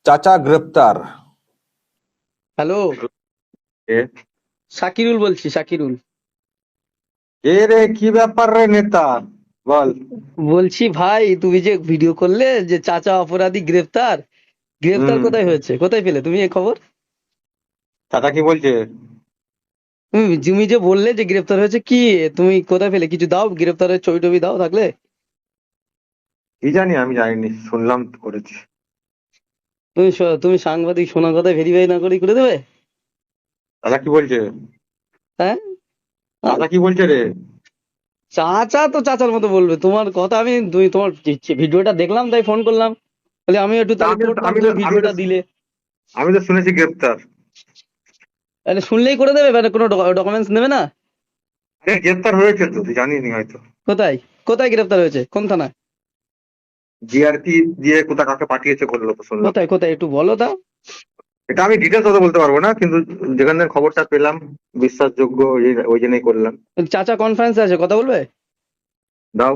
চাচা গ্রেপ্তার। হ্যালো, এ শাকিরুল বলছি, শাকিরুল। এ রে, কি ব্যাপার রে নেতা? বল। বলছি ভাই, তুমি যে ভিডিও করলে যে চাচা অপরাধী গ্রেফতার, গ্রেফতার হুম। কোথায় হয়েছে, কোথায় পেলে তুমি এই খবর? চাচা কি বলছে? তুমি যে বললে যে গ্রেফতার হয়েছে, কি তুমি কোথায় পেলে? কিছু দাও, গ্রেফতারের ছবি টবি দাও থাকলে। কি জানি, আমি জানিনি, শুনলাম তো করেছি। তুমি সাংবাদিক, শোনা কথা ভেরিফাই না করে করে দেবে? চাচা কি বলছে? হ্যাঁ। আর চাচা কি বলছে রে? চাচা তো চাচার মতো বলবে, তোমার কথা তুমি তোমার ভিডিওটা দেখলাম তাই ফোন করলাম, বলে আমি একটু তা তাহলে আমি তো পড়তাম, আমি তো তুমি আমি তো ভিডিওটা দিলে। আমি তো শুনেছি গ্রেপ্তার। তাহলে শুনলেই করে দেবে, মানে কোনো ডকুমেন্টস নেবে না? আরে গ্রেপ্তার হয়েছে তো, তুই জানিনি হয়তো। কোথায়? কোথায় গ্রেফতার হয়েছে, কোন থানায়? জিআরপি দিয়ে কোথা কাকে পাঠিয়েছে বললো তো, শুনলাম। কোথায় কোথায় একটু বলো তা। এটা আমি ডিটেলস অত বলতে পারবো না, কিন্তু যেখান থেকে খবরটা পেলাম বিশ্বাসযোগ্য, ওই জন্যই করলাম। চাচা কনফারেন্সে আছে, কথা বলবে? দাও।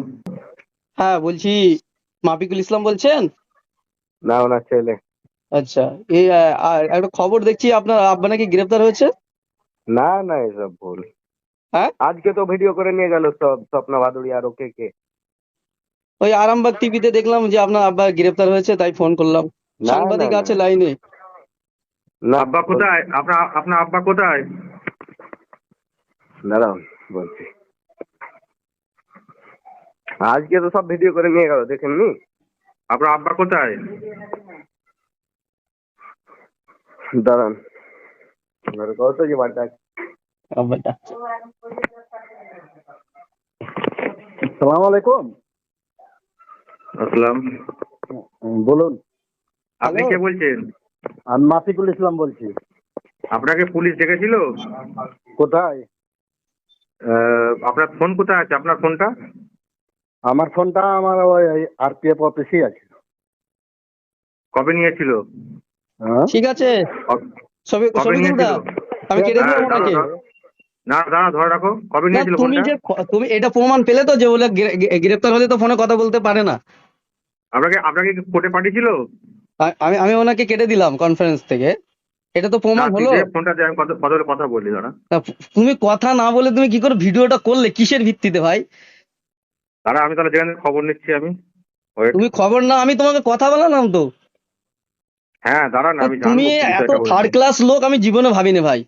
হ্যাঁ বলছি, মাফিকুল ইসলাম বলছেন? না, ওনার ছেলে। আচ্ছা। এই আর একটা খবর দেখছি, আপনার আব্বা নাকি গ্রেফতার হয়েছে। না না, এসব ভুল। হ্যাঁ, আজকে তো ভিডিও করে নিয়ে গেল সব, স্বপ্ন ভাদুড়ি আর ওকে কে। ওই আরামবাগ টিভিতে দেখলাম যে আপনার আব্বা গ্রেফতার হয়েছে, তাই ফোন করলাম। না না সাংবাদিক না আছে লাইনে। না, আব্বা কোথায়? আপনার আপনার আব্বা কোথায়? দাঁড়াও, বলছি। আজকে তো সব ভিডিও করে নিয়ে গেল, দেখেননি? আপনার আব্বা কোথায়? দাঁড়ান, কত যে বাড়িতে আছে। আব্বাটা। সালাম আলাইকুম। আসসালাম। বলুন। আপনি হ্যালো। কে বলছেন? আমি মাফিকুল ইসলাম বলছি। আপনাকে পুলিশ ডেকেছিল? কোথায়? আপনার ফোন কোথায় আছে, আপনার ফোনটা? আমার ফোনটা আমার ওই আরপিএফ অফিসেই আছে। কবে নিয়েছিল? হ্যাঁ, ঠিক আছে, কবে শফিকুল দা, নিয়েছিল? আমি কেটে হ্যাঁ, দিলাম দাঁড়াও ওনাকে। দাঁড়াও। না, দাঁড়া, ধরে রাখো। কবে না, নিয়েছিল তুমি ফোনটা? যে তুমি এটা প্রমাণ পেলে তো যে বলে গ্রেফতার হলে তো ফোনে কথা বলতে পারে না? আপনাকে আপনাকে কি কোর্টে পাঠিয়েছিল? আমি আমি ওনাকে কেটে দিলাম কনফারেন্স থেকে, এটা তো না, প্রমাণ তুই হলো। দে ফোনটা, দে, আমি কথা কথা বলে কথা বলি, দাঁড়া। তা তুমি কথা না বলে তুমি কি করে ভিডিওটা করলে, কিসের ভিত্তিতে ভাই? দাঁড়া, আমি তাহলে যেখানে খবর নিচ্ছি আমি। ওয়েট। তুমি খবর না, আমি তোমাকে কথা বলালাম তো। হ্যাঁ, দাঁড়ান, তা আমি তুমি জানবো কি এত বিষয়টা থার্ড হয়েছে। ক্লাস লোক আমি জীবনে ভাবিনি ভাই।